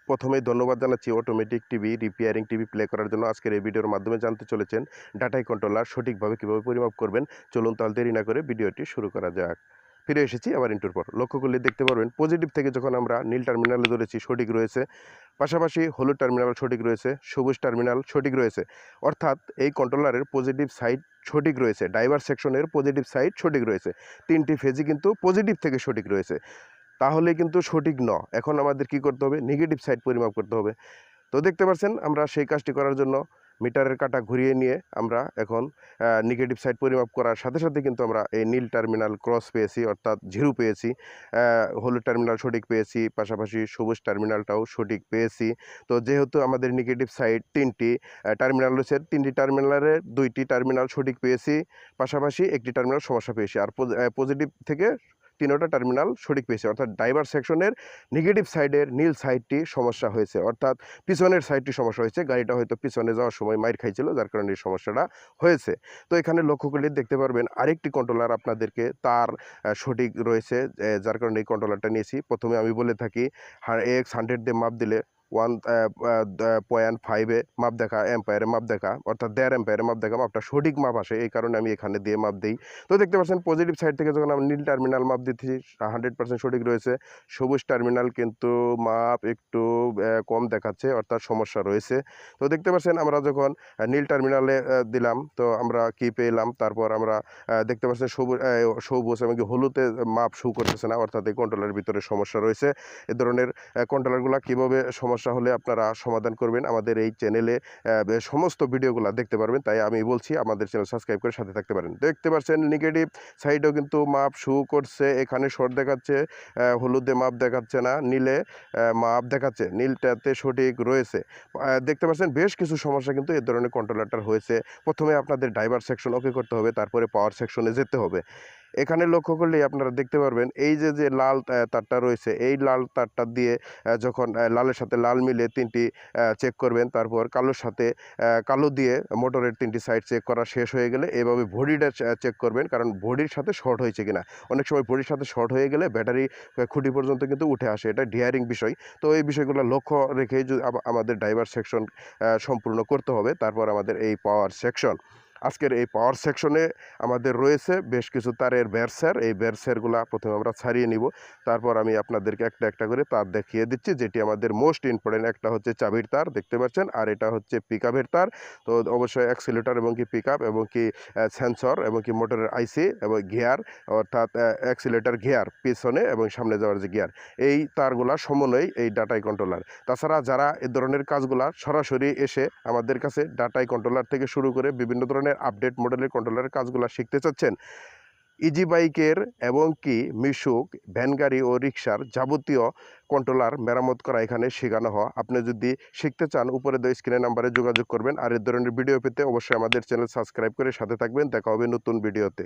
প্রথমেই ধন্যবাদ জানাচ্ছি automatic TV repairing TV play করার জন্য। আজকের এই ভিডিওর মাধ্যমে জানতে চলেছেন ডাটাই কন্ট্রোলার সঠিকভাবে কীভাবে পরিমাপ করবেন। চলুন তাহলে দেরি না করে ভিডিওটি শুরু করা যাক। ফিরে এসেছি আবার ইন্টুর পর। লক্ষ্য করলে দেখতে পারবেন পজিটিভ থেকে যখন আমরা নীল টার্মিনালে ধরেছি সঠিক রয়েছে, পাশাপাশি হলুদ টার্মিনাল সঠিক রয়েছে, সবুজ টার্মিনাল সঠিক রয়েছে। অর্থাৎ এই কন্ট্রোলারের পজিটিভ সাইড সঠিক রয়েছে, ডাইভার সেকশনের পজিটিভ সাইড সঠিক রয়েছে। 3টি ফেজই কিন্তু পজিটিভ থেকে সঠিক রয়েছে। তাহলে কিন্তু সঠিক এখন আমাদের কি করতে হবে? নেগেটিভ সাইড পরিমাপ করতে হবে। তো দেখতে পাচ্ছেন আমরা সেই কাজটি করার জন্য মিটারের কাঁটা ঘুরিয়ে নিয়ে আমরা এখন নেগেটিভ সাইড পরিমাপ করার সাথে সাথে কিন্তু আমরা এই নীল টার্মিনাল ক্রস পেয়েছি, অর্থাৎ 0 পেয়েছি। হলুদ টার্মিনাল সঠিক পেয়েছি, পাশাপাশি সবুজ টার্মিনালটাও সঠিক পেয়েছি। তো যেহেতু আমাদের নেগেটিভ সাইড 3টি টার্মিনাল রয়েছে, 3টি টার্মিনালের 2টি টার্মিনাল সঠিক পেয়েছি, পাশাপাশি 1টি টার্মিনাল সমস্যা পেয়েছি। আর পজিটিভ থেকে 3টা টার্মিনাল সঠিক পেয়েছে, অর্থাৎ ড্রাইভার সেকশনের নেগেটিভ সাইডের নীল সাইডটি সমস্যা হয়েছে, অর্থাৎ পিছনের সাইডটি সমস্যা হয়েছে। গাড়িটা হয়তো পিছনে যাওয়ার সময় মাইর খাইছিল, যার কারণে এই সমস্যাটা হয়েছে। তো এখানে লক্ষ্য করলে দেখতে পারবেন আরেকটি কন্ট্রোলার আপনাদেরকে তার সঠিক রয়েছে, যার কারণে এই কন্ট্রোলারটা নিয়েছি। প্রথমে আমি বলে থাকি AX100 দিয়ে মাপ দিলে 1.5 মাপ দেখা, এম্পায়ারে মাপ দেখা, অর্থাৎ 1.5 এম্পায়ারে মাপ দেখা, মাপটা সঠিক মাপ আসে। এই কারণে আমি এখানে দিয়ে মাপ দিই। তো দেখতে পাচ্ছেন পজিটিভ সাইড থেকে যখন আমি নীল টার্মিনাল মাপ দিচ্ছি 100% সঠিক রয়েছে। সবুজ টার্মিনাল কিন্তু মাপ একটু কম দেখাচ্ছে, অর্থাৎ সমস্যা রয়েছে। তো দেখতে পাচ্ছেন আমরা যখন নীল টার্মিনালে দিলাম, তো আমরা কি পেলাম? তারপর আমরা দেখতে পাচ্ছেন সবুজ এবং হলুদে মাপ শো করতেছে না, অর্থাৎ এই কন্ট্রোলারের ভিতরে সমস্যা রয়েছে। এ ধরনের কন্ট্রোলারগুলো কীভাবে সমস্যা হলে আপনারা সমাধান করবেন আমাদের এই চ্যানেলে সমস্ত ভিডিওগুলো দেখতে পারবেন। তাই আমি বলছি আমাদের চ্যানেল সাবস্ক্রাইব করে সাথে থাকতে পারেন। দেখতে পাচ্ছেন নেগেটিভ সাইডেও কিন্তু মাপ শো করছে, এখানে শর্ট দেখাচ্ছে, হলুদে মাপ দেখাচ্ছে না, নীলে মাপ দেখাচ্ছে, নীলটাতে সঠিক রয়েছে। দেখতে পাচ্ছেন বেশ কিছু সমস্যা কিন্তু এই ধরনের কন্ট্রোলারটার হয়েছে। প্রথমে আপনাদের ড্রাইভার সেকশন ওকে করতে হবে, তারপরে পাওয়ার সেকশনে যেতে হবে। এখানে লক্ষ্য করলেই আপনারা দেখতে পারবেন এই যে লাল তারটা রয়েছে, এই লাল তারটা দিয়ে যখন লালের সাথে লাল মিলে 3টি চেক করবেন, তারপর কালোর সাথে কালো দিয়ে মোটরের 3টি সাইড চেক করা শেষ হয়ে গেলে এভাবে বডিটা চেক করবেন, কারণ বডির সাথে শর্ট হয়েছে কিনা। অনেক সময় বডির সাথে শর্ট হয়ে গেলে ব্যাটারি খুঁটি পর্যন্ত কিন্তু উঠে আসে, এটা ডিয়ারিং বিষয়। তো এই বিষয়গুলো লক্ষ্য রেখেই আমাদের ড্রাইভার সেকশন সম্পূর্ণ করতে হবে। তারপর আমাদের এই পাওয়ার সেকশন, আজকের এই পাওয়ার সেকশনে আমাদের রয়েছে বেশ কিছু তারের বেরসের। এই বেরসেরগুলা প্রথমে আমরা ছাড়িয়ে নিব, তারপর আমি আপনাদেরকে একটা একটা করে তার দেখিয়ে দিচ্ছি, যেটি আমাদের মোস্ট ইম্পর্টেন্ট। একটা হচ্ছে চাবির তার দেখতে পাচ্ছেন, আর এটা হচ্ছে পিকআপের তার। তো অবশ্যই অ্যাক্সিলেটর এবং কি পিকআপ এবং কি সেন্সর এবং কি মোটরের আইসি এবং গিয়ার, অর্থাৎ অ্যাক্সিলেটর গিয়ার পিছনে এবং সামনে যাওয়ার যে গিয়ার, এই তারগুলা সমন্বয় এই ডাটাই কন্ট্রোলার। তাছাড়া যারা এ ধরনের কাজগুলা সরাসরি এসে আমাদের কাছে ডাটাই কন্ট্রোলার থেকে শুরু করে বিভিন্ন ধরনের আপডেট মডেলের কন্ট্রোলারের কাজগুলো শিখতে চাচ্ছেন, ইজি বাইকের এবং কি মিশুক, ভ্যান গাড়ি ও রিক্সার যাবতীয় কন্ট্রোলার মেরামত করা এখানে শেখানো হয়। আপনি যদি শিখতে চান উপরে দেওয়া স্ক্রিনের নাম্বারে যোগাযোগ করবেন। আর এ ধরনের ভিডিও পেতে অবশ্যই আমাদের চ্যানেল সাবস্ক্রাইব করে সাথে থাকবেন। দেখা হবে নতুন ভিডিওতে।